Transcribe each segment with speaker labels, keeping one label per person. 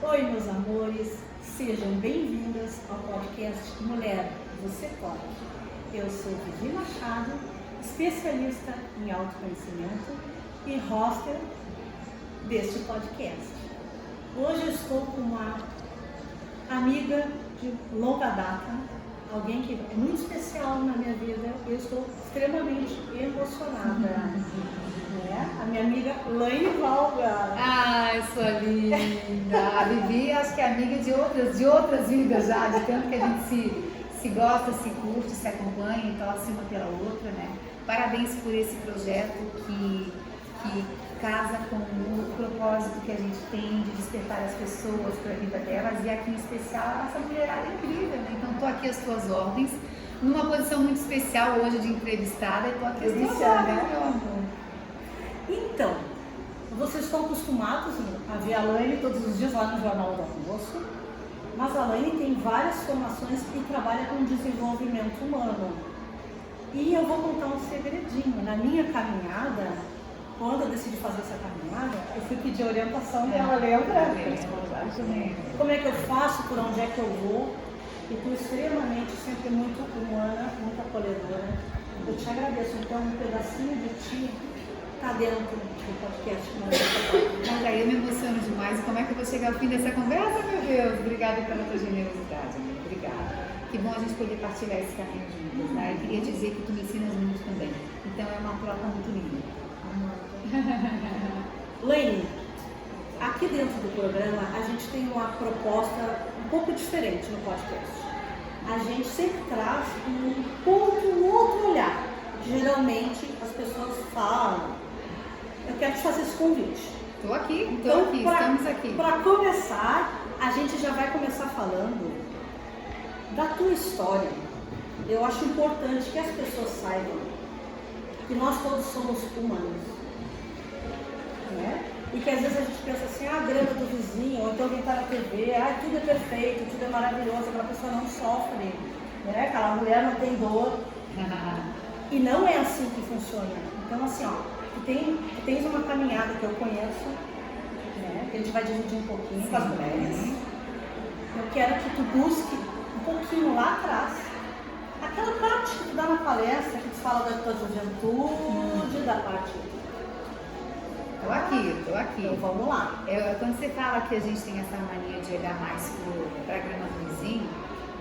Speaker 1: Oi, meus amores, sejam bem-vindas ao podcast Mulher, Você Pode. Eu sou Vivi Machado, especialista em autoconhecimento e hoster deste podcast. Hoje eu estou com uma amiga de longa data, alguém que é muito especial na minha vida. Eu estou extremamente emocionada. A minha amiga Laine Valga.
Speaker 2: Ai, sua linda! A Vivi acho que é amiga de outras vidas já, de tanto que a gente se gosta, se curte, se acompanha e torce uma pela outra, né? Parabéns por esse projeto que casa com o propósito que a gente tem de despertar as pessoas para a vida delas, e aqui em especial essa mulherada incrível, né? Então estou aqui às tuas ordens, numa posição muito especial hoje de entrevistada, e estou aqui às tuas ordens, meu amor.
Speaker 1: Então, vocês estão acostumados a ver a Laine todos os dias lá no Jornal do Almoço, mas a Laine tem várias formações e trabalha com desenvolvimento humano. E eu vou contar um segredinho. Na minha caminhada, quando eu decidi fazer essa caminhada, eu fui pedir orientação dela, lembra? Como é que eu faço, por onde é que eu vou? E tu extremamente, sempre muito humana, muito acolhedora. Eu te agradeço, então, um pedacinho de ti está dentro do podcast.
Speaker 2: Mas aí eu me emociono demais. E como é que eu vou chegar ao fim dessa conversa, meu Deus? Obrigada pela tua generosidade, amiga. Obrigada. Que bom a gente poder partilhar esse caminho juntos, né? Eu queria dizer que tu me ensinas muito também. Então é uma troca muito linda.
Speaker 1: Laine, aqui dentro do programa a gente tem uma proposta um pouco diferente no podcast. A gente sempre traz um ponto, um outro olhar. Geralmente as pessoas falam. Eu quero te fazer esse convite.
Speaker 2: Estou aqui,
Speaker 1: então,
Speaker 2: estamos aqui.
Speaker 1: Para começar, a gente já vai começar falando da tua história. Eu acho importante que as pessoas saibam que nós todos somos humanos, né? E que às vezes a gente pensa assim, a grana do vizinho, ou então alguém está na TV, tudo é perfeito, tudo é maravilhoso, aquela pessoa não sofre, né? Aquela mulher não tem dor. E não é assim que funciona. Então assim, tu tens uma caminhada que eu conheço, né? Que a gente vai dividir um pouquinho com as mulheres. Eu quero que tu busque um pouquinho lá atrás, aquela parte que tu dá na palestra, que tu fala da tua juventude, da parte...
Speaker 2: Estou aqui.
Speaker 1: Então vamos lá.
Speaker 2: Quando você fala que a gente tem essa mania de olhar mais para a grama do vizinho,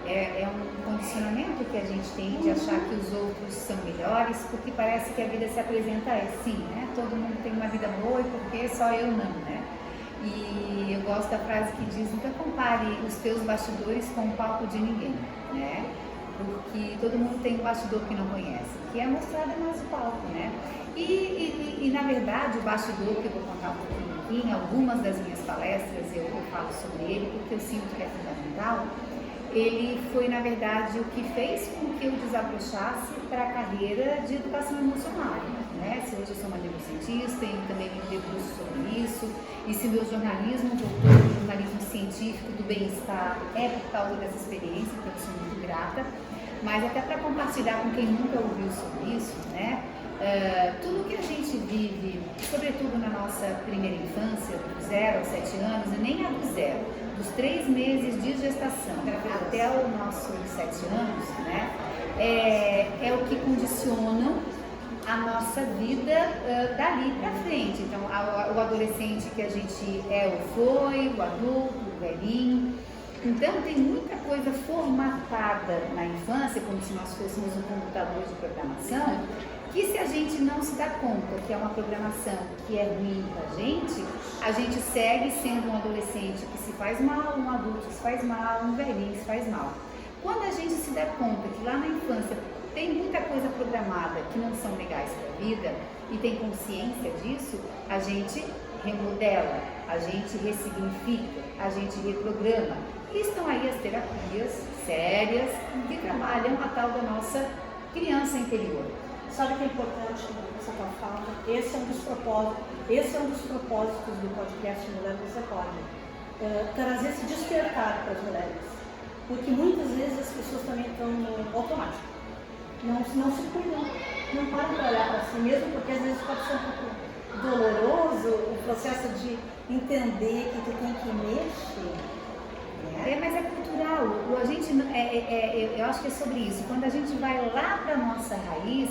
Speaker 2: é um condicionamento que a gente tem de achar que os outros são melhores, porque parece que a vida se apresenta assim, né? Todo mundo tem uma vida boa e porque só eu não, né? E eu gosto da frase que diz: nunca compare os teus bastidores com o palco de ninguém, né? Porque todo mundo tem um bastidor que não conhece, que é mostrado mais o palco, né? E na verdade o bastidor, que eu vou contar um pouquinho aqui, em algumas das minhas palestras eu falo sobre ele, porque eu sinto que é fundamental. Ele foi, na verdade, o que fez com que eu desabrochasse para a carreira de educação emocional, né? Se hoje eu sou uma neurocientista e também me debruço sobre isso, e se meu jornalismo voltou para o jornalismo científico do bem-estar, é por causa dessa experiência, que eu sou muito grata, mas até para compartilhar com quem nunca ouviu sobre isso, né? Tudo que a gente vive, sobretudo na nossa primeira infância, do 0 aos 7 anos, e nem a do 0, dos 3 meses de gestação até os nossos 7 anos, né, é o que condiciona a nossa vida dali para frente. Então, o adolescente que a gente é ou foi, o adulto, o velhinho. Então, tem muita coisa formatada na infância, como se nós fôssemos um computador de programação, que se a gente não se dá conta que é uma programação que é ruim pra gente, a gente segue sendo um adolescente que se faz mal, um adulto que se faz mal, um velhinho que se faz mal. Quando a gente se dá conta que lá na infância tem muita coisa programada que não são legais para a vida e tem consciência disso, a gente remodela, a gente ressignifica, a gente reprograma. E estão aí as terapias sérias que trabalham a tal da nossa criança interior.
Speaker 1: Sabe o que é importante nessa tua fala? Esse é um dos propósitos do podcast Mulher Você Pode. Trazer esse despertar para as mulheres. Porque muitas vezes as pessoas também estão no automático. Não se cuidam, não param para olhar para si mesmo, porque às vezes pode ser um pouco doloroso o processo de entender que tu tem que mexer.
Speaker 2: Mas é cultural. A gente, eu acho que é sobre isso. Quando a gente vai lá para a nossa raiz,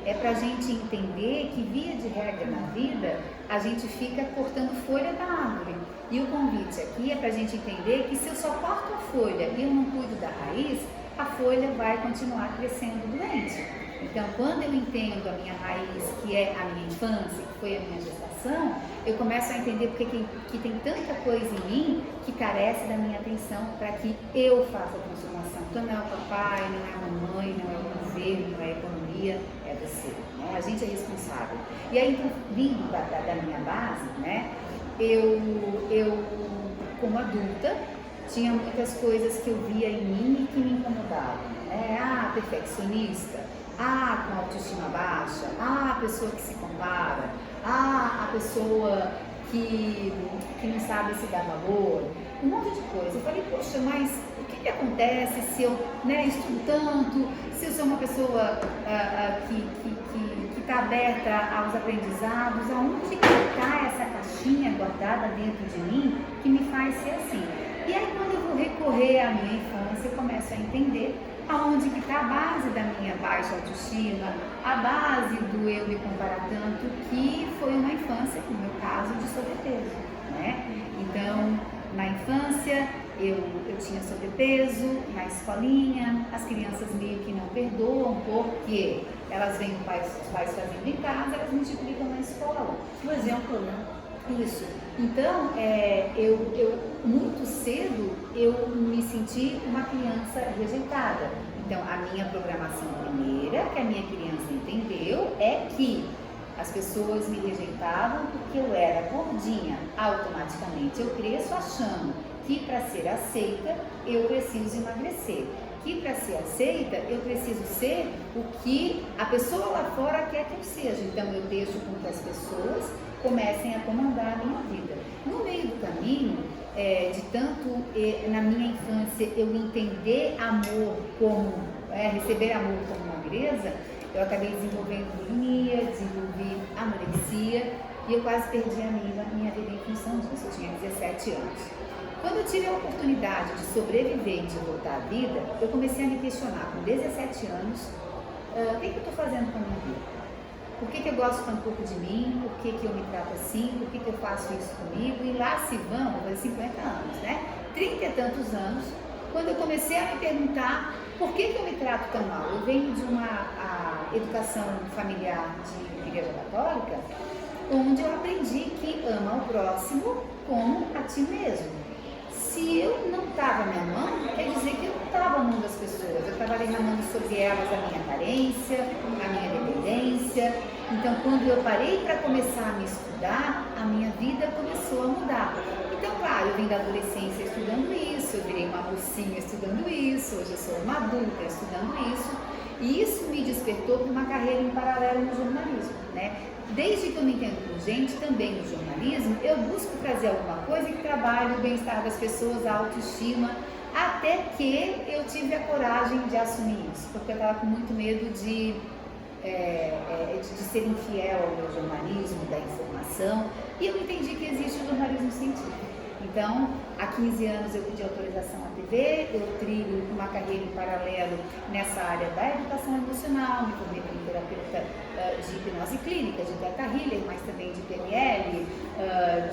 Speaker 2: é para a gente entender que, via de regra na vida, a gente fica cortando folha da árvore. E o convite aqui é para a gente entender que se eu só corto a folha e eu não cuido da raiz, a folha vai continuar crescendo doente. Então, quando eu entendo a minha raiz, que é a minha infância, que foi a minha gestação, eu começo a entender porque que tem tanta coisa em mim que carece da minha atenção para que eu faça a transformação. Então, não é o papai, não é a mamãe, não é o governo, não é a economia, é você. Né? A gente é responsável. E aí, então, vindo da minha base, né, eu, como adulta, tinha muitas coisas que eu via em mim e que me incomodavam. Né? Perfeccionista. Com autoestima baixa, a pessoa que se compara, a pessoa que não sabe se dá valor, um monte de coisa. Eu falei, poxa, mas o que acontece se eu estudo tanto, se eu sou uma pessoa que está aberta aos aprendizados, aonde que está essa caixinha guardada dentro de mim que me faz ser assim? E aí, quando eu vou recorrer à minha infância, eu começo a entender aonde que está a base da minha baixa autoestima, a base do eu me comparar tanto, que foi uma infância, no meu caso, de sobrepeso, né? Então, na infância, eu tinha sobrepeso, na escolinha, as crianças meio que não perdoam, porque elas veem os pais fazendo em casa, elas multiplicam na escola.
Speaker 1: Um exemplo, né?
Speaker 2: Isso. Então, eu muito cedo, eu me senti uma criança rejeitada. Então, a minha programação primeira, que a minha criança entendeu, é que as pessoas me rejeitavam porque eu era gordinha. Automaticamente, eu cresço achando que para ser aceita, eu preciso emagrecer. Que para ser aceita, eu preciso ser o que a pessoa lá fora quer que eu seja. Então, eu deixo com que as pessoas comecem a comandar a minha vida. No meio do caminho, de tanto na minha infância eu entender amor como, receber amor como magreza, eu acabei desenvolvendo bulimia, desenvolvi anorexia e eu quase perdi a minha vida em função disso. Eu tinha 17 anos. Quando eu tive a oportunidade de sobreviver e de voltar à vida, eu comecei a me questionar com 17 anos, o que eu estou fazendo com a minha vida? Por que eu gosto tão pouco de mim? Por que eu me trato assim? Por que eu faço isso comigo? E lá se vão, vou fazer 50 anos, né? 30 e tantos anos, quando eu comecei a me perguntar por que eu me trato tão mal. Eu venho de uma educação familiar de igreja católica, onde eu aprendi que ama o próximo como a ti mesmo. Se eu não estava me amando, quer dizer que eu não estava amando as pessoas. Eu estava derramando sobre elas a minha carência, a minha dependência. Então, quando eu parei para começar a me estudar, a minha vida começou a mudar. Então, claro, eu vim da adolescência estudando isso, eu virei uma mocinha estudando isso, hoje eu sou uma adulta estudando isso. E isso me despertou para uma carreira em paralelo no jornalismo, né? Desde que eu me entendo por gente, também no jornalismo, eu busco trazer alguma coisa que trabalhe o bem-estar das pessoas, a autoestima, até que eu tive a coragem de assumir isso, porque eu estava com muito medo de ser infiel ao meu jornalismo, da informação, e eu entendi que existe o jornalismo científico. Então, há 15 anos eu pedi autorização à TV, eu trilho uma carreira em paralelo nessa área da educação emocional, me formei como terapeuta de hipnose clínica, de Theta Healer, mas também de PNL,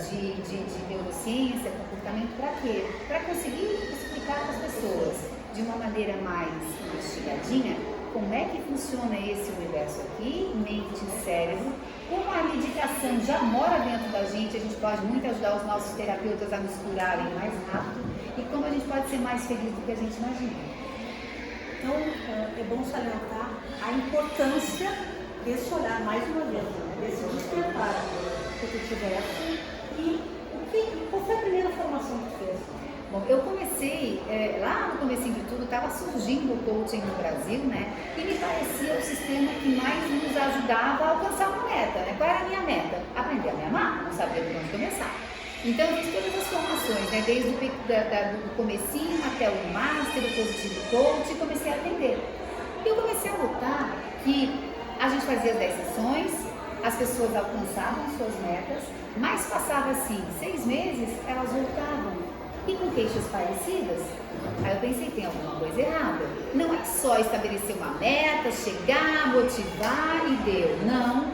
Speaker 2: de neurociência, comportamento, para quê? Para conseguir explicar para as pessoas de uma maneira mais investigadinha como é que funciona esse universo aqui, mente e cérebro, como a meditação já mora dentro da gente, a gente pode muito ajudar os nossos terapeutas a misturarem mais rápido e como a gente pode ser mais feliz do que a gente imagina.
Speaker 1: Então, é bom salientar a importância desse olhar, mais uma vez, né? Desse despertar que tu tivesse. E qual foi a primeira formação que tu fez?
Speaker 2: Bom, eu comecei, lá no comecinho de tudo, estava surgindo o coaching no Brasil, né? E me parecia o sistema que mais nos ajudava a alcançar uma meta, né? Qual era a minha meta? Aprender a me amar, não sabia por onde começar. Então eu fiz todas as formações, né? Desde o comecinho até o Master, o Positivo Coach, e comecei a atender. E eu comecei a notar que a gente fazia as 10 sessões, as pessoas alcançavam suas metas, mas passava assim 6 meses, elas voltavam e com queixas parecidas. Aí eu pensei, tem alguma coisa errada. Não é só estabelecer uma meta, chegar, motivar e deu. Não,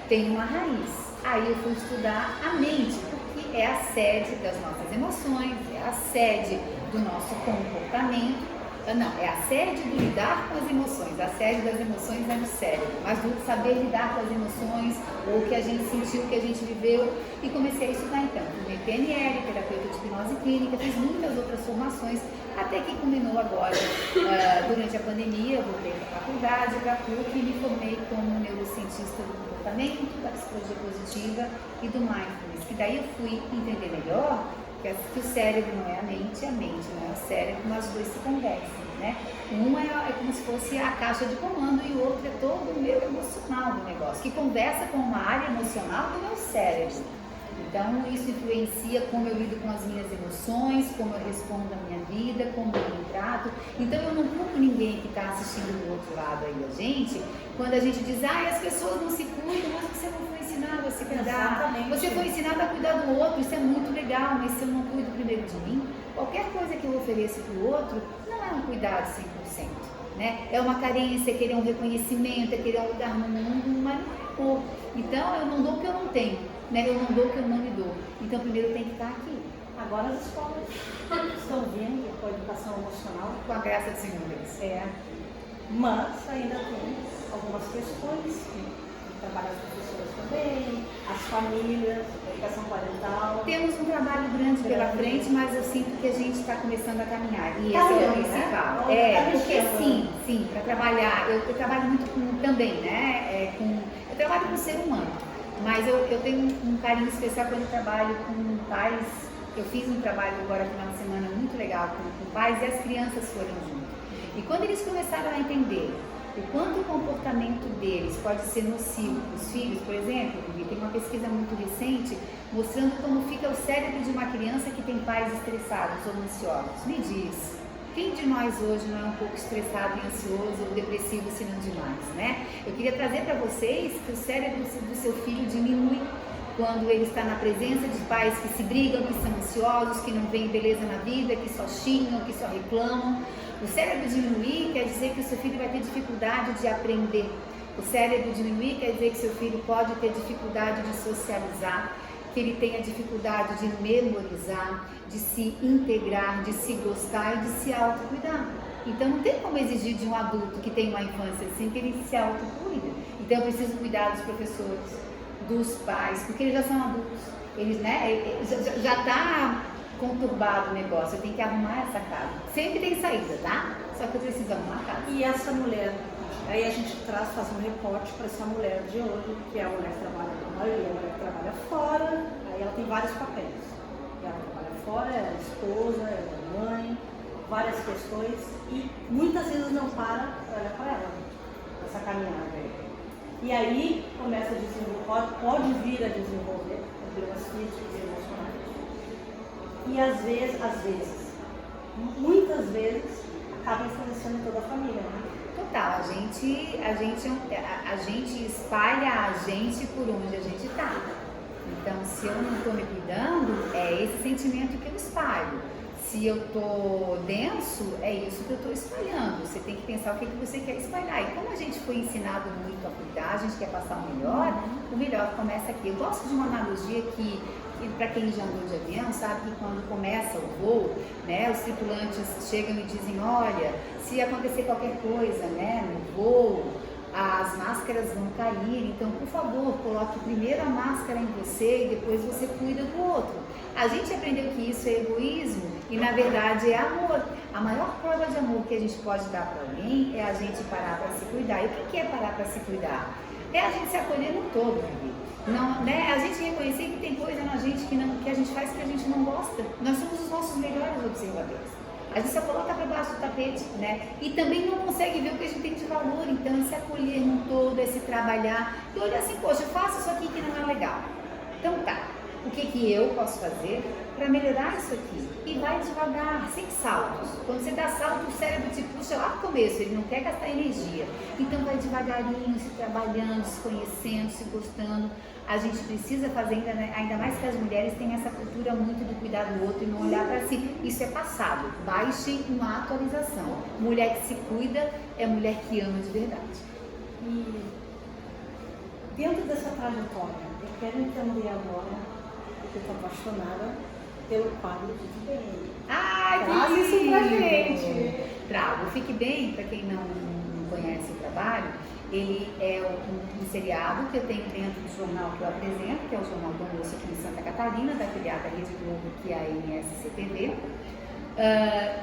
Speaker 2: tem uma raiz. Aí eu fui estudar a mente, porque é a sede das nossas emoções, é a sede do nosso comportamento. Não, é a sede do lidar com as emoções. A sede das emoções é no cérebro, mas do saber lidar com as emoções, ou o que a gente sentiu, o que a gente viveu. E comecei a estudar então. Fui PNL, terapeuta de hipnose clínica, fiz muitas outras formações, até que culminou agora, durante a pandemia, eu voltei para a faculdade, para a PUC, e me formei como neurocientista do comportamento, da psicologia positiva e do mindfulness. E daí eu fui entender melhor que o cérebro não é a mente não é o cérebro, mas os dois se conversam, né? Um é como se fosse a caixa de comando e o outro é todo o meu emocional do negócio, que conversa com uma área emocional do meu cérebro. Então isso influencia como eu lido com as minhas emoções, como eu respondo à minha vida, como eu me trato. Então eu não culpo ninguém que está assistindo do outro lado aí a gente, quando a gente diz, as pessoas não se cuidam, mas você não foi ensinado a se cuidar. Exatamente. Você foi ensinado a cuidar do outro, isso é muito legal, mas se eu não cuido primeiro de mim, qualquer coisa que eu ofereço para o outro não é um cuidado 100%, né? É uma carência, é querer um reconhecimento, é querer um lugar no mundo, mas não é amor. Então eu não dou o que eu não tenho, né? Eu não dou o que eu não me dou. Então primeiro tem que estar aqui.
Speaker 1: Agora as escolas estão vindo com a educação emocional.
Speaker 2: Com a graça do Senhor Deus.
Speaker 1: Mas ainda tem algumas questões que trabalham as professoras também, as famílias, a educação parental.
Speaker 2: Temos um trabalho grande pela frente, mas eu sinto que a gente está começando a caminhar. E esse é o principal. Porque sim, para trabalhar, eu trabalho muito também, né? Eu trabalho com o ser humano, mas eu tenho um carinho especial quando eu trabalho com pais. Eu fiz um trabalho agora no final de semana muito legal com pais e as crianças foram junto. E quando eles começaram a entender o quanto o comportamento deles pode ser nocivo para os filhos, por exemplo, tem uma pesquisa muito recente mostrando como fica o cérebro de uma criança que tem pais estressados ou ansiosos. Me diz, quem de nós hoje não é um pouco estressado e ansioso ou depressivo, se não demais, né? Eu queria trazer para vocês que o cérebro do seu filho diminui quando ele está na presença de pais que se brigam, que são ansiosos, que não veem beleza na vida, que só xingam, que só reclamam. O cérebro diminuir quer dizer que o seu filho vai ter dificuldade de aprender. O cérebro diminuir quer dizer que seu filho pode ter dificuldade de socializar, que ele tenha dificuldade de memorizar, de se integrar, de se gostar e de se autocuidar. Então não tem como exigir de um adulto que tem uma infância assim que ele se autocuide. Então eu preciso cuidar dos professores, dos pais, porque eles já são adultos. Eles, né, já está conturbado o negócio, eu tenho que arrumar essa casa. Sempre tem saída, tá? Só que eu preciso arrumar a casa.
Speaker 1: E essa mulher, aí a gente faz um recorte para essa mulher de hoje, que é a mulher que trabalha, a maioria é a mulher que trabalha fora, aí ela tem vários papéis. Ela trabalha fora, é a esposa, é a mãe, várias questões, e muitas vezes não para olhar para ela, essa caminhada aí. E aí começa a desenvolver, pode vir a desenvolver problemas físicos e emocionais. E às vezes, muitas vezes, acaba influenciando toda a família, né?
Speaker 2: Total, a gente espalha a gente por onde a gente está. Então, se eu não estou me cuidando, é esse sentimento que eu espalho. Se eu estou denso, é isso que eu estou espalhando. Você tem que pensar o que você quer espalhar. E como a gente foi ensinado muito a cuidar, a gente quer passar o melhor começa aqui. Eu gosto de uma analogia que para quem já andou de avião, sabe que quando começa o voo, né, os tripulantes chegam e dizem, olha, se acontecer qualquer coisa, né, no voo, as máscaras vão cair, então, por favor, coloque primeiro a máscara em você e depois você cuida do outro. A gente aprendeu que isso é egoísmo e, na verdade, é amor. A maior prova de amor que a gente pode dar para alguém é a gente parar para se cuidar. E o que é parar para se cuidar? É a gente se acolher no todo, não, né? A gente reconhecer que tem coisa na gente que a gente faz que a gente não gosta. Nós somos os nossos melhores observadores. A gente só coloca para baixo do tapete, né? E também não consegue ver o que a gente tem de valor. Então, é se acolher no todo, é se trabalhar. E olhar assim, poxa, eu faço isso aqui que não é legal. Então tá, o que eu posso fazer para melhorar isso aqui. E vai devagar, sem saltos. Quando você dá salto, o cérebro te puxa lá no começo, ele não quer gastar energia. Então vai devagarinho, se trabalhando, se conhecendo, se gostando. A gente precisa fazer, ainda mais que as mulheres têm essa cultura muito do cuidar do outro e não olhar para si. Isso é passado. Baixe uma atualização. Mulher que se cuida é mulher que ama de verdade.
Speaker 1: E dentro dessa trajetória, eu quero entender agora, porque eu estou apaixonada pelo quadro do Fique Bem.
Speaker 2: Ai,
Speaker 1: traz isso pra gente.
Speaker 2: Trago. O Fique Bem, para quem não conhece o trabalho, ele é um seriado que eu tenho dentro do jornal que eu apresento, que é o Jornal do Almoço aqui em Santa Catarina, da afiliada Rede Globo, que é a MSCTV.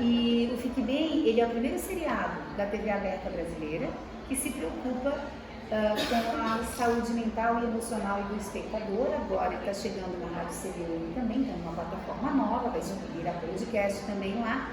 Speaker 2: E o Fique Bem, ele é o primeiro seriado da TV aberta brasileira que se preocupa com a saúde mental e emocional do espectador. Agora está chegando na Rádio CBN também, tem uma plataforma nova, vai virar podcast também lá.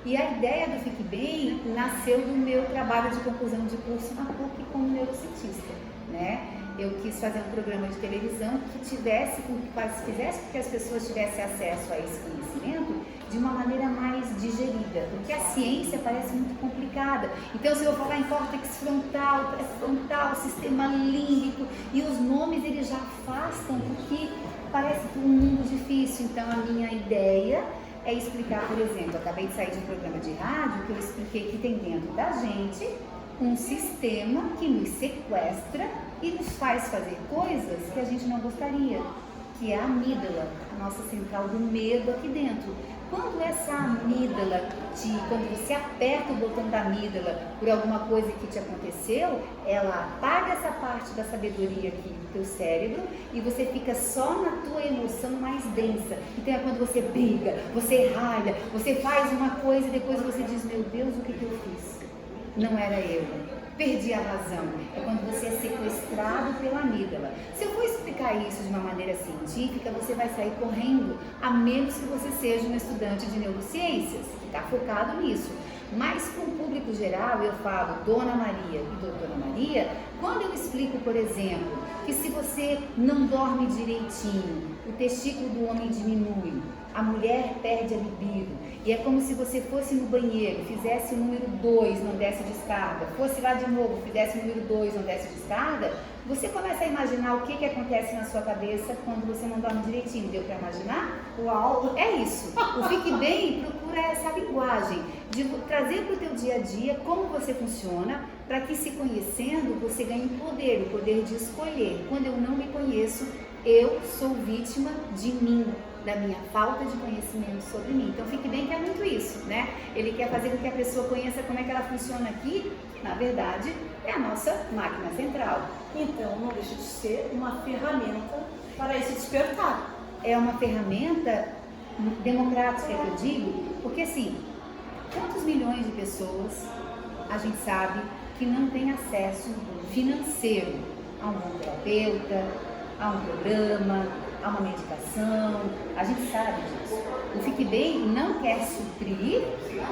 Speaker 2: E a ideia do Fique Bem nasceu do meu trabalho de conclusão de curso na PUC como neurocientista, né? Eu quis fazer um programa de televisão que fizesse com que as pessoas tivessem acesso a esse conhecimento de uma maneira mais digerida, porque a ciência parece muito complicada. Então, se eu falar em córtex frontal, pré-frontal, sistema límbico, e os nomes eles já afastam, porque parece um mundo difícil. Então, a minha ideia é explicar, por exemplo, eu acabei de sair de um programa de rádio que eu expliquei que tem dentro da gente um sistema que nos sequestra e nos faz fazer coisas que a gente não gostaria, que é a amígdala, a nossa central do medo aqui dentro. Quando essa amígdala, quando você aperta o botão da amígdala por alguma coisa que te aconteceu, ela apaga essa parte da sabedoria aqui do teu cérebro e você fica só na tua emoção mais densa. Então é quando você briga, você ralha, você faz uma coisa e depois você diz, meu Deus, o que eu fiz? Não era eu. Perdi a razão. É quando você é sequestrado pela amígdala. Se eu for explicar isso de uma maneira científica, você vai sair correndo, a menos que você seja um estudante de neurociências, que está focado nisso. Mas para o público geral, eu falo Dona Maria e Doutora Maria, quando eu explico, por exemplo, que se você não dorme direitinho, o testículo do homem diminui, a mulher perde a libido, e é como se você fosse no banheiro, fizesse o número 2, não desse descarga, fosse lá de novo, fizesse o número 2, não desse descarga, você começa a imaginar o que acontece na sua cabeça quando você não dorme direitinho. Deu para imaginar? Uau! É isso. O Fique Bem procura essa linguagem de trazer para o teu dia a dia como você funciona, para que, se conhecendo, você ganhe o poder de escolher. Quando eu não me conheço, eu sou vítima de mim, da minha falta de conhecimento sobre mim. Então, Fique Bem quer muito isso, né? Ele quer fazer com que a pessoa conheça como é que ela funciona aqui, na verdade, é a nossa máquina central.
Speaker 1: Então, não deixa de ser uma ferramenta para esse despertar.
Speaker 2: É uma ferramenta democrática, que eu digo, porque assim, quantos milhões de pessoas a gente sabe que não tem acesso financeiro a um bom terapeuta, a um programa, a uma medicação? A gente sabe disso. O Fique Bem não quer suprir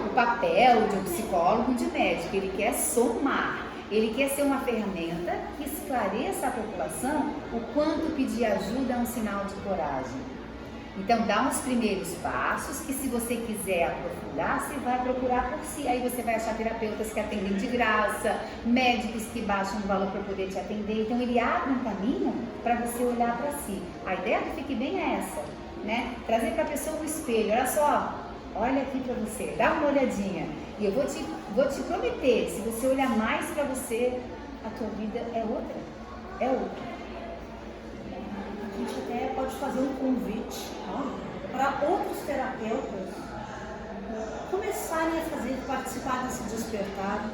Speaker 2: o papel de um psicólogo, de médico, ele quer somar. Ele quer ser uma ferramenta que esclareça a população o quanto pedir ajuda é um sinal de coragem. Então, dá uns primeiros passos que, se você quiser aprofundar, você vai procurar por si. Aí você vai achar terapeutas que atendem de graça, médicos que baixam o valor para poder te atender. Então, ele abre um caminho para você olhar para si. A ideia do Fique Bem é essa, né? Trazer para a pessoa o espelho. Olha só, olha aqui para você, dá uma olhadinha. E eu vou te prometer, se você olhar mais para você, a tua vida é outra. É outra.
Speaker 1: A gente até pode fazer um convite para outros terapeutas começarem a participar desse despertar.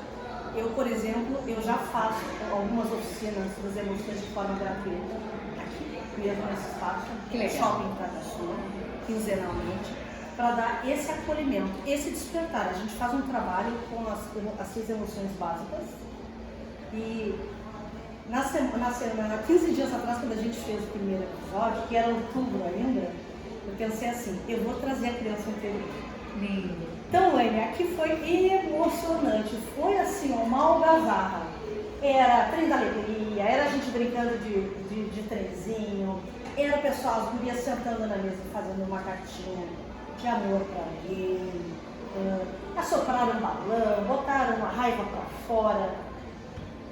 Speaker 1: Eu, por exemplo, eu já faço algumas oficinas das emoções de forma gratuita, aqui mesmo nesse espaço, Shopping Tataçu, quinzenalmente, para dar esse acolhimento, esse despertar. A gente faz um trabalho com as 6 emoções básicas e na semana, 15 dias atrás, quando a gente fez o primeiro episódio, que era outubro ainda, eu pensei assim, eu vou trazer a criança interior.
Speaker 2: Lindo.
Speaker 1: Então, Ane, aqui foi emocionante, foi assim, uma algazarra. Era trem da alegria, era a gente brincando de trenzinho, era o pessoal, as gurias sentando na mesa, fazendo uma cartinha de amor para alguém, assopraram um balão, botaram uma raiva para fora.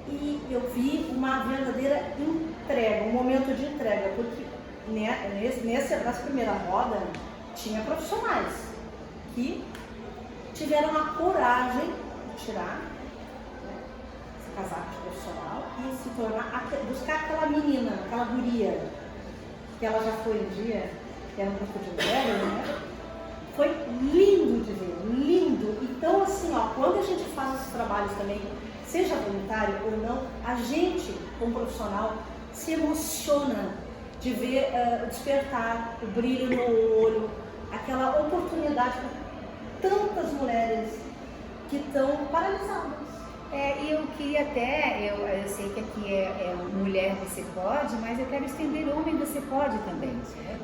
Speaker 1: E eu vi uma verdadeira entrega, um momento de entrega, porque nessa primeira roda tinha profissionais que tiveram a coragem de tirar, né, esse casaco de profissional e se tornar, buscar aquela menina, aquela guria, que ela já foi um dia, que era um grupo de mulheres, né? Foi lindo de ver, lindo. Então, assim, ó, quando a gente faz esses trabalhos também, seja voluntário ou não, a gente, como profissional, se emociona de ver o despertar, o brilho no olho, aquela oportunidade para tantas mulheres que estão paralisadas.
Speaker 2: E eu queria até, eu sei que aqui é mulher você pode, mas eu quero estender homem você pode também.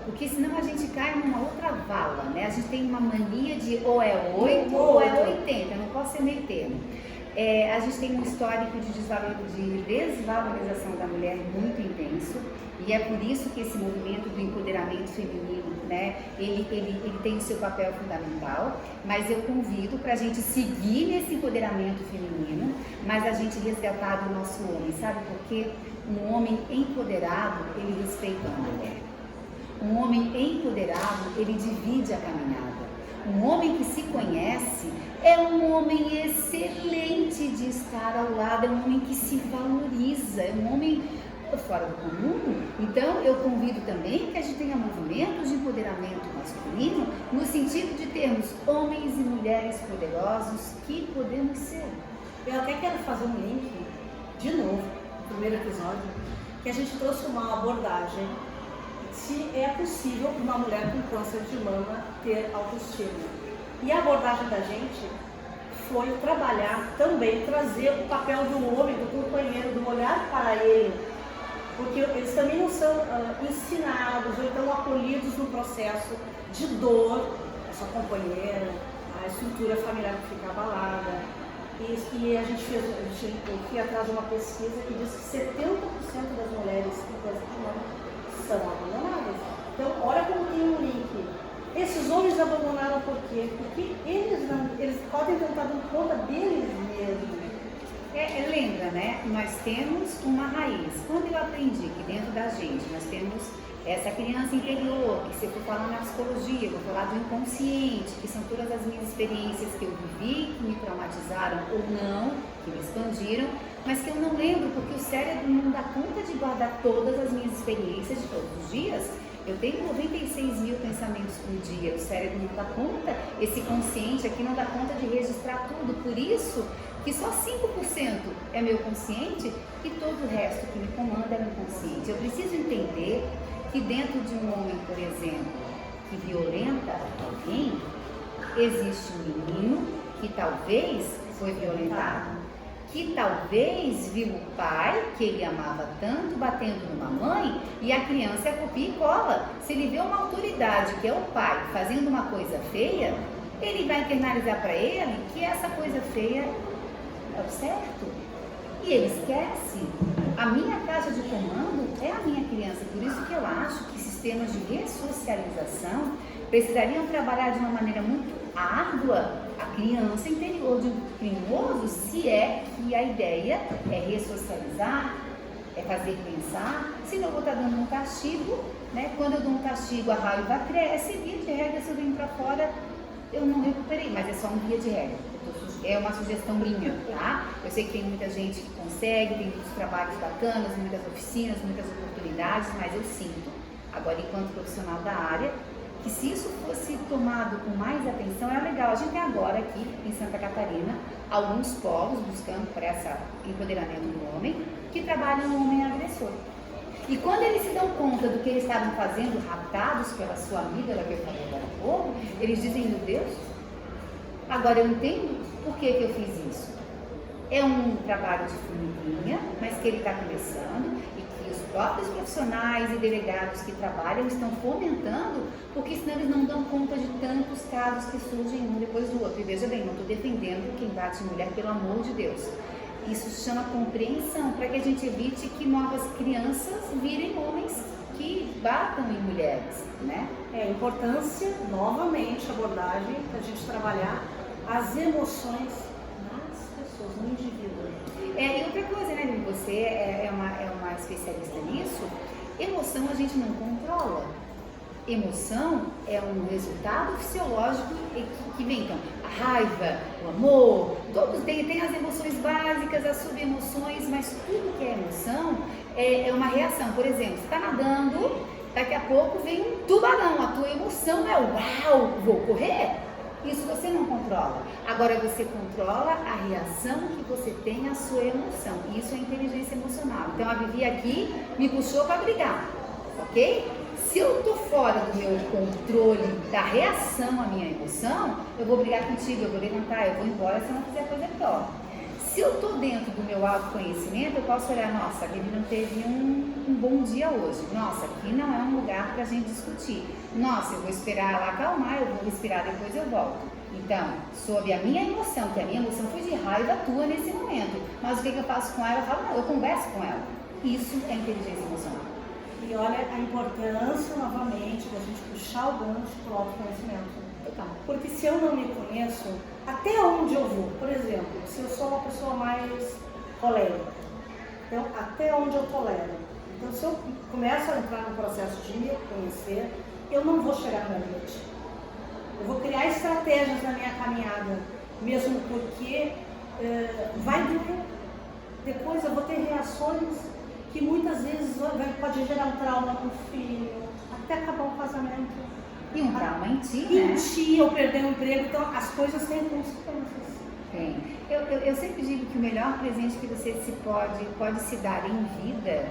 Speaker 2: Porque senão a gente cai numa outra vala, né? A gente tem uma mania de ou é 8 ou é 80, não posso ser meio termo. A gente tem um histórico de desvalorização da mulher muito intenso, e é por isso que esse movimento do empoderamento feminino, né, ele tem o seu papel fundamental, mas eu convido para a gente seguir nesse empoderamento feminino, mas a gente resgatar do nosso homem, sabe por quê? Um homem empoderado, ele respeita a mulher. Um homem empoderado, ele divide a caminhada. Um homem que se conhece é um homem excelente de estar ao lado, é um homem que se valoriza, é um homem fora do comum. Então eu convido também que a gente tenha movimentos de empoderamento masculino, no sentido de termos homens e mulheres poderosos que podemos ser.
Speaker 1: Eu até quero fazer um link, de novo, no primeiro episódio, que a gente trouxe uma abordagem se é possível uma mulher com câncer de mama ter autoestima. E a abordagem da gente foi trabalhar também, trazer o papel do homem, do companheiro, do olhar para ele, porque eles também não são ensinados ou então acolhidos no processo de dor, a sua companheira, a estrutura familiar que fica abalada. E a gente eu fui atrás de uma pesquisa que diz que 70% das mulheres com câncer de mama são abandonadas. Então, olha como tem um link. Esses homens abandonaram por quê? Porque eles podem não estar dando conta deles mesmos.
Speaker 2: Lembra, né? Nós temos uma raiz. Quando eu aprendi que dentro da gente nós temos essa criança interior, que se eu for falar na psicologia, eu vou falar do inconsciente, que são todas as minhas experiências que eu vivi, que me traumatizaram ou não, que me expandiram, mas que eu não lembro porque o cérebro não dá conta de guardar todas as minhas experiências de todos os dias. Eu tenho 96 mil pensamentos por dia, o cérebro não dá conta, esse consciente aqui não dá conta de registrar tudo, por isso que só 5% é meu consciente e todo o resto que me comanda é meu consciente. Eu preciso entender que dentro de um homem, por exemplo, que violenta alguém, existe um menino que talvez foi violentado, que talvez viu o pai, que ele amava tanto, batendo numa mãe, e a criança é copia e cola. Se ele vê uma autoridade, que é o pai, fazendo uma coisa feia, ele vai internalizar para ele que essa coisa feia é o certo. E ele esquece. A minha caixa de comando é a minha criança. Por isso que eu acho que sistemas de ressocialização precisariam trabalhar de uma maneira muito árdua a criança interior de um criminoso, se é que a ideia é ressocializar, é fazer pensar. Senão eu vou estar dando um castigo, né? Quando eu dou um castigo, a raiva cresce, via de regra, se eu venho para fora, eu não recuperei, mas é só um via de regra. É uma sugestão minha, tá? Eu sei que tem muita gente que consegue, tem muitos trabalhos bacanas, muitas oficinas, muitas oportunidades, mas eu sinto, agora enquanto profissional da área, que se isso fosse tomado com mais atenção, é legal. A gente tem agora aqui em Santa Catarina alguns polos buscando para esse empoderamento do homem, que trabalham no homem agressor. E quando eles se dão conta do que eles estavam fazendo, raptados pela sua amiga, ela que eu falei agora há pouco, eles dizem, meu Deus, agora eu entendo por que eu fiz isso. É um trabalho de formiguinha, mas que ele está começando e que os próprios profissionais e delegados que trabalham estão fomentando, porque senão eles não dão conta de tantos casos que surgem um depois do outro. E veja bem, não estou defendendo quem bate em mulher, pelo amor de Deus. Isso se chama compreensão, para que a gente evite que novas crianças virem homens que que batam em mulheres, né?
Speaker 1: É a importância, novamente, abordagem, para a gente trabalhar as emoções nas pessoas, no indivíduo.
Speaker 2: E outra coisa, né, Lili, você é uma especialista nisso, emoção a gente não controla. Emoção é um resultado fisiológico que vem, então, a raiva, o amor, todos tem as emoções básicas, as sub-emoções, mas tudo que é emoção é uma reação. Por exemplo, você está nadando, daqui a pouco vem um tubarão, a tua emoção é uau, vou correr. Isso você não controla. Agora você controla a reação que você tem à sua emoção. Isso é inteligência emocional. Então a Vivi aqui me puxou para brigar, ok? Se eu estou fora do meu controle da reação à minha emoção, eu vou brigar contigo, eu vou levantar, eu vou embora se eu não fizer coisa pior. Se eu estou dentro do meu autoconhecimento, eu posso olhar, nossa, a Vivi não teve um bom dia hoje. Nossa, aqui não é um lugar para a gente discutir. Nossa, eu vou esperar ela acalmar, eu vou respirar, depois eu volto. Então, sob a minha emoção, que a minha emoção foi de raiva tua nesse momento. Mas o que eu faço com ela? Eu falo, não, eu converso com ela. Isso é inteligência emocional.
Speaker 1: E olha a importância, novamente, da gente puxar o gancho para o autoconhecimento. Porque se eu não me conheço, até onde eu vou? Por exemplo, se eu sou uma pessoa mais colérica, então até onde eu tolero? Então se eu começo a entrar no processo de me conhecer, eu não vou chegar no meu limite. Eu vou criar estratégias na minha caminhada, mesmo porque vai doer. Depois eu vou ter reações que muitas vezes pode gerar um trauma no filho, até acabar o casamento.
Speaker 2: E um trauma em ti,
Speaker 1: né?
Speaker 2: Em
Speaker 1: ti, eu perder o emprego, então as coisas têm consequências.
Speaker 2: Tem. Eu sempre digo que o melhor presente que você pode se dar em vida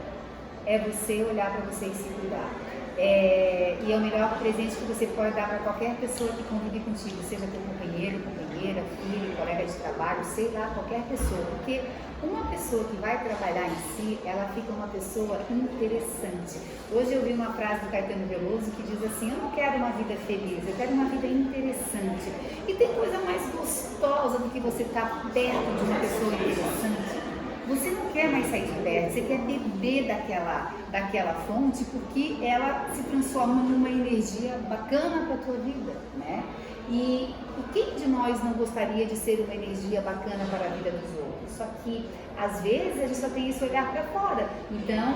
Speaker 2: é você olhar para você e se cuidar. E é o melhor presente que você pode dar para qualquer pessoa que convive contigo, seja teu companheiro, companheira, filho, colega de trabalho, sei lá, qualquer pessoa. Porque uma pessoa que vai trabalhar em si, ela fica uma pessoa interessante. Hoje eu vi uma frase do Caetano Veloso que diz assim, eu não quero uma vida feliz, eu quero uma vida interessante. E tem coisa mais gostosa do que você estar perto de uma pessoa interessante. Você não quer mais sair de perto, você quer beber daquela fonte porque ela se transforma numa energia bacana para a tua vida, né? E quem de nós não gostaria de ser uma energia bacana para a vida dos outros? Só que, às vezes, a gente só tem esse olhar para fora. Então,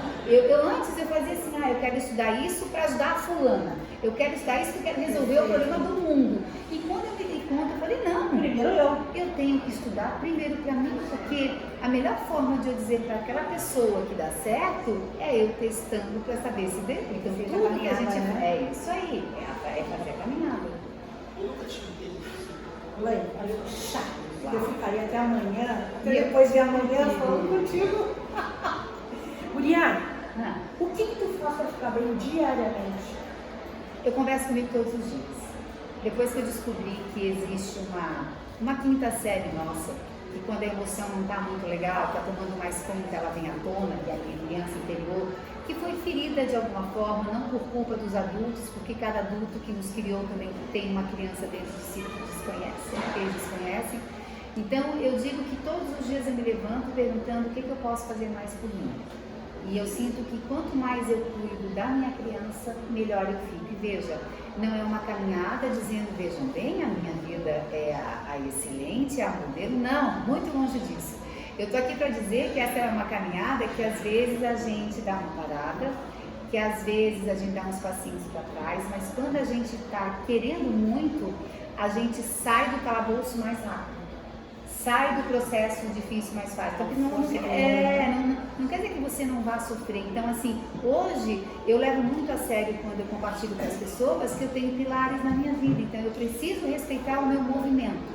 Speaker 2: antes eu fazia assim, eu quero estudar isso para ajudar a fulana. Eu quero estudar isso porque eu quero resolver o problema do mundo. E quando eu me dei conta, eu falei, não, primeiro eu tenho que estudar primeiro para mim, porque a melhor forma de eu dizer para aquela pessoa que dá certo é eu testando para saber se deu. Então, tudo que a gente é isso aí, é fazer a caminhada.
Speaker 1: Lê, chato. Eu ficaria até amanhã, depois de amanhã falando contigo. Guria, o que tu faz para ficar bem diariamente?
Speaker 2: Eu converso comigo todos os dias. Depois que eu descobri que existe uma quinta série nossa, que quando a emoção não está muito legal, está tomando mais conta, ela vem à tona, que é a criança interior, que foi ferida de alguma forma, não por culpa dos adultos, porque cada adulto que nos criou também tem uma criança dentro de si que desconhece, eles desconhecem. Então eu digo que todos os dias eu me levanto perguntando o que eu posso fazer mais por mim. E eu sinto que quanto mais eu cuido da minha criança, melhor eu fico. E veja, não é uma caminhada dizendo, vejam bem, a minha vida é a excelente, a modelo. Não, muito longe disso. Eu estou aqui para dizer que essa é uma caminhada que às vezes a gente dá uma parada, que às vezes a gente dá uns passinhos para trás, mas quando a gente está querendo muito, a gente sai do calabouço mais rápido. Sai do processo difícil mais fácil. Porque não quer dizer que você não vá sofrer. Então, assim, hoje eu levo muito a sério quando eu compartilho com as pessoas que eu tenho pilares na minha vida. Então, eu preciso respeitar o meu movimento.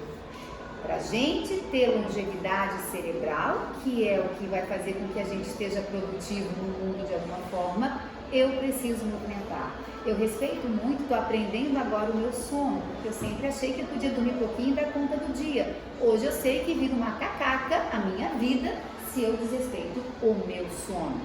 Speaker 2: Para a gente ter longevidade cerebral, que é o que vai fazer com que a gente esteja produtivo no mundo de alguma forma, eu preciso movimentar. Eu respeito muito, estou aprendendo agora o meu sono, porque eu sempre achei que eu podia dormir pouquinho e dar conta do dia. Hoje eu sei que vira uma cacaca a minha vida se eu desrespeito o meu sono.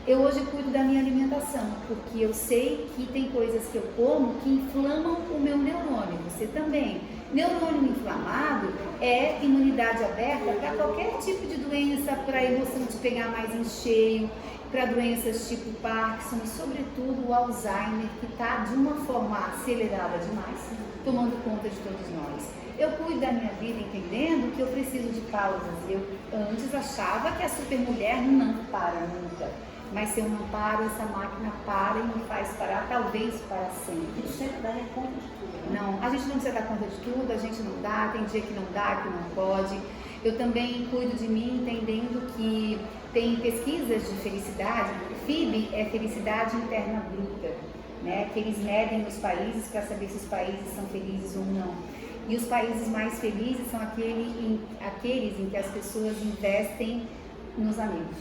Speaker 2: Eu hoje cuido da minha alimentação, porque eu sei que tem coisas que eu como que inflamam o meu neurônio, você também. Neurônio inflamado é imunidade aberta para qualquer tipo de doença, para a emoção te pegar mais em cheio. para doenças tipo Parkinson e, sobretudo, o Alzheimer, que está de uma forma acelerada demais, tomando conta de todos nós. Eu cuido da minha vida entendendo que eu preciso de pausas. Eu antes achava que a supermulher não para nunca, mas se eu não paro, essa máquina para e me faz parar, talvez para sempre.
Speaker 1: E sempre dá conta de tudo, né?
Speaker 2: Não, a gente não precisa dar conta de tudo, a gente não dá, tem dia que não dá, que não pode. Eu também cuido de mim entendendo que tem pesquisas de felicidade. FIB é felicidade interna bruta, né? Que eles medem nos países para saber se os países são felizes ou não. E os países mais felizes são aqueles em que as pessoas investem nos amigos,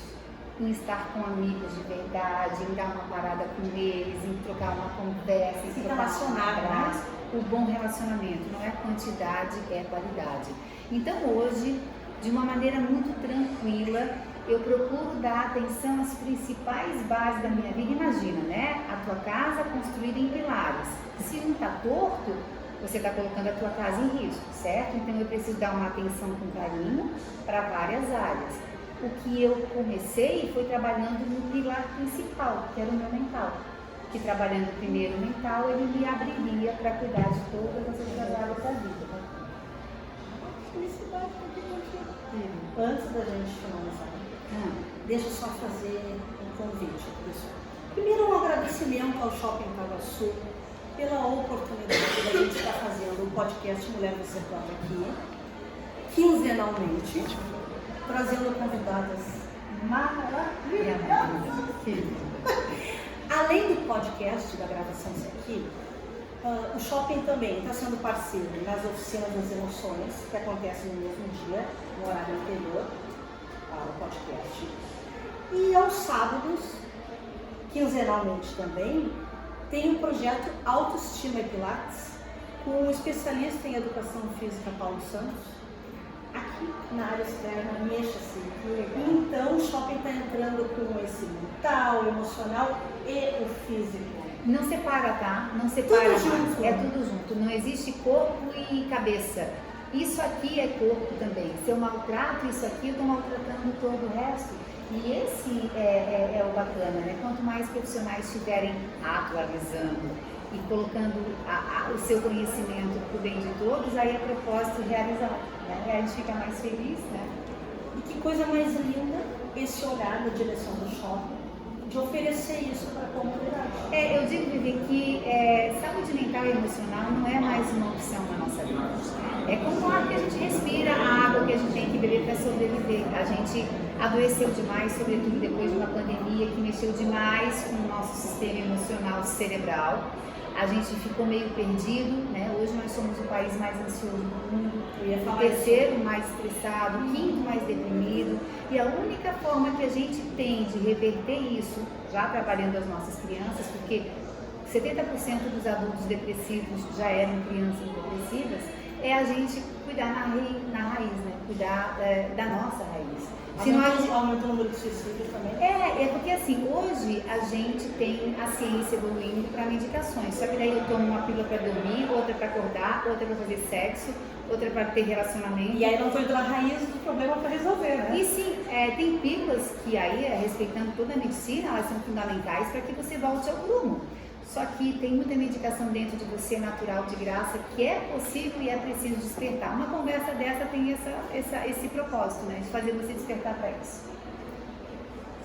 Speaker 2: em estar com amigos de verdade, em dar uma parada com eles, em trocar uma conversa, em trocar um abraço. O bom relacionamento não é quantidade, é qualidade. Então hoje, de uma maneira muito tranquila, eu procuro dar atenção às principais bases da minha vida. Imagina, né? A tua casa construída em pilares. Se um está torto, você está colocando a tua casa em risco, certo? Então eu preciso dar uma atenção com carinho para várias áreas. O que eu comecei foi trabalhando no pilar principal, que era o meu mental. Que trabalhando primeiro o mental, ele me abriria para cuidar de todas as outras áreas da vida.
Speaker 1: Felicidade porque continua. Antes da gente finalizar, deixa eu só fazer um convite, pessoal. Primeiro, um agradecimento ao Shopping Itaguaçu pela oportunidade da gente estar fazendo o podcast Mulher Você Pode aqui, quinzenalmente, trazendo convidadas maravilhosas. Além do podcast, da gravação aqui, o shopping também está sendo parceiro nas oficinas das emoções, que acontecem no mesmo dia, no horário anterior ao podcast. E aos sábados, quinzenalmente também, tem o projeto Autoestima e Pilates, com um especialista em educação física, Paulo Santos, aqui na área externa, mexa-se. Então o shopping está entrando com esse mental, emocional e o físico.
Speaker 2: Não separa, tá? Não separa mais.
Speaker 1: Junto.
Speaker 2: É tudo junto. Não existe corpo e cabeça. Isso aqui é corpo também. Se eu maltrato isso aqui, eu estou maltratando todo o resto. E esse é o bacana, né? Quanto mais profissionais estiverem atualizando e colocando o seu conhecimento para o bem de todos, aí é propósito realizado, né? E a gente fica mais feliz, né?
Speaker 1: E que coisa mais linda esse olhar na direção do shopping, de oferecer isso para a comunidade.
Speaker 2: Eu digo, Vivi, que saúde mental e emocional não é mais uma opção na nossa vida. É como o ar que a gente respira, a água que a gente tem que beber para sobreviver. A gente adoeceu demais, sobretudo depois de uma pandemia que mexeu demais com o nosso sistema emocional cerebral. A gente ficou meio perdido, né? Hoje nós somos o país mais ansioso do mundo, o terceiro mais estressado, o quinto mais deprimido. E a única forma que a gente tem de reverter isso, já trabalhando as nossas crianças, porque 70% dos adultos depressivos já eram crianças depressivas, é a gente cuidar na raiz, né? Cuidar da nossa raiz.
Speaker 1: Aumenta o número de suicídios também?
Speaker 2: É porque assim, hoje a gente tem a ciência evoluindo para medicações, só que daí eu tomo uma pílula para dormir, outra para acordar, outra para fazer sexo, outra para ter relacionamento.
Speaker 1: E aí não foi na raiz do problema para resolver, né?
Speaker 2: E sim, tem pílulas que aí, respeitando toda a medicina, elas são fundamentais para que você volte ao prumo. Só que tem muita medicação dentro de você, natural, de graça, que é possível e é preciso despertar. Uma conversa dessa tem esse propósito, né? De fazer você despertar para isso.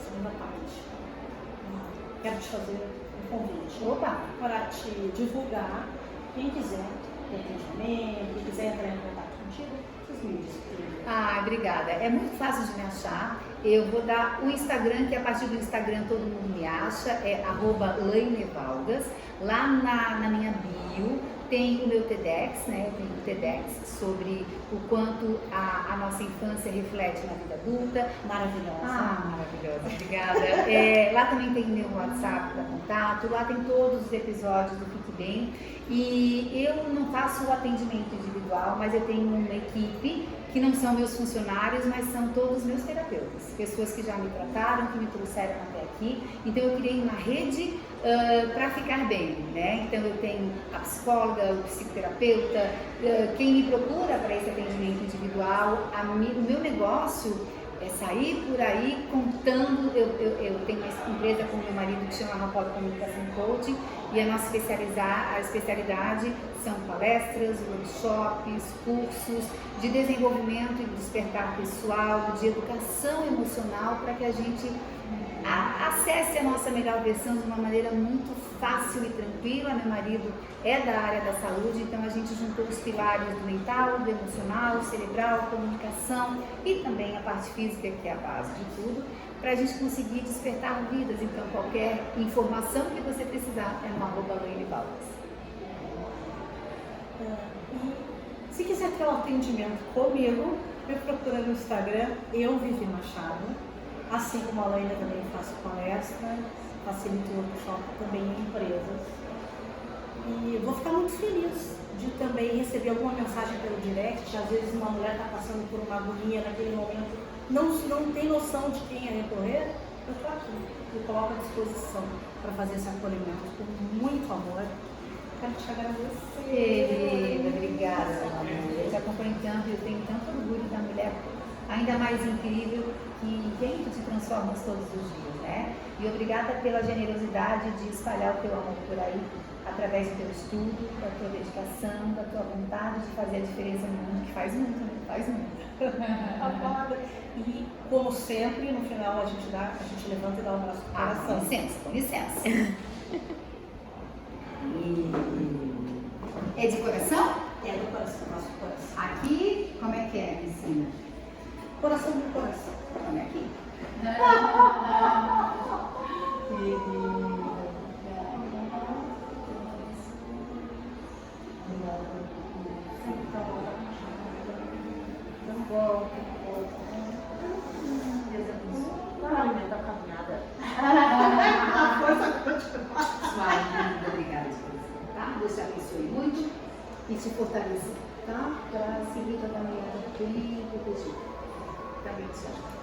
Speaker 1: Segunda parte. Quero te fazer um convite.
Speaker 2: Opa!
Speaker 1: Para te divulgar, quem quiser ter atendimento, quem quiser entrar em contato contigo, os mídias.
Speaker 2: Obrigada. É muito fácil de me achar. Eu vou dar o Instagram, que a partir do Instagram todo mundo me acha, é @lainevalgas. Lá na minha bio tem o meu TEDx, né? Eu tenho o TEDx sobre o quanto a nossa infância reflete na vida adulta.
Speaker 1: Maravilhosa.
Speaker 2: Maravilhosa, obrigada. Lá também tem meu WhatsApp para contato, lá tem todos os episódios do Fique Bem. E eu não faço o atendimento individual, mas eu tenho uma equipe que não são meus funcionários, mas são todos meus terapeutas, pessoas que já me trataram, que me trouxeram até aqui. Então eu criei uma rede para ficar bem, né? Então eu tenho a psicóloga, o psicoterapeuta, quem me procura para esse atendimento individual. O meu negócio sair por aí contando. Eu tenho uma empresa com meu marido que chama Rapport Comunicação Coaching, e a nossa especialidade são palestras, workshops, cursos de desenvolvimento e despertar pessoal, de educação emocional, para que a gente acesse a nossa melhor versão de uma maneira muito fácil e tranquila. Meu marido é da área da saúde, então a gente juntou os pilares do mental, do emocional, cerebral, comunicação e também a parte física, que é a base de tudo, para a gente conseguir despertar vidas. Então qualquer informação que você precisar é no @LaineBaldas.
Speaker 1: Se quiser ter um atendimento comigo, me procura no Instagram, Vivi Machado. Assim como a Laine, também faço palestra, facilito workshop também em empresas. E vou ficar muito feliz de também receber alguma mensagem pelo direct. Às vezes uma mulher está passando por uma agonia naquele momento, não tem noção de quem é recorrer. Eu estou aqui, me coloco à disposição para fazer esse acolhimento com muito amor. Quero te agradecer.
Speaker 2: Querida, obrigada, amor. Eu te acompanho tanto, eu tenho tanto orgulho da mulher ainda mais incrível que vem que te transformas todos os dias, né? E obrigada pela generosidade de espalhar o teu amor por aí, através do teu estudo, da tua dedicação, da tua vontade de fazer a diferença no mundo, que faz muito, né? Faz muito.
Speaker 1: E, como sempre, no final a gente levanta e dá um abraço pro coração.
Speaker 2: Com licença. É de coração?
Speaker 1: É do coração, nosso coração.
Speaker 2: Aqui, como é que é, Ensina?
Speaker 1: Coração do coração.
Speaker 2: Como é aqui?
Speaker 1: Alimenta a caminhada.
Speaker 2: Sua linda, obrigada, tá? Deus te abençoe muito e te fortaleça, tá? Para seguir a caminhada bem protegida. Também te ajuda.